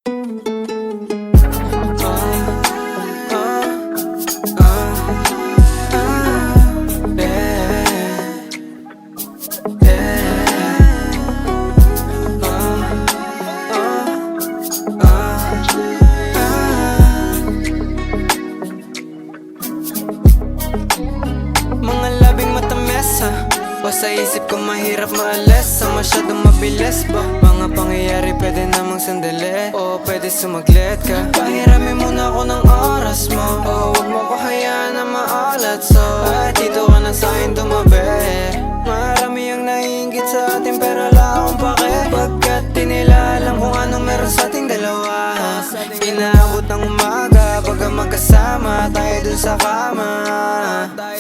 Mga labing matamesa o sa isip ko mahirap maalis sa masyadong mabilis ba? Mga pangyayari pwede namang sandali o pwede sumaglit ka. Pahiramin muna ako ng oras mo o huwag mo ko hayaan na maalat. So dito ka na sa'kin tumabi. Marami ang naiingit sa atin pero wala akong pake, pagkat di nila alam kung anong meron sa ating dalawa. Inaabot ng umaga pagka magkasama tayo dun sa kama.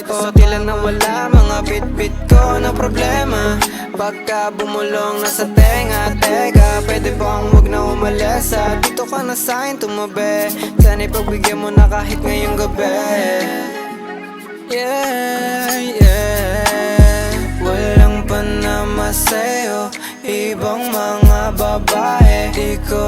O tila nawala mga bit-bit ko na problema pagka bumulong na sa tenga. Teka, pwede bang huwag na umalis at dito ka na sa'kin tumabi. Sana ipagbigyan mo na kahit ngayong gabi. Yeah, yeah. Walang panama sa'yo ibang mga babae. Di ko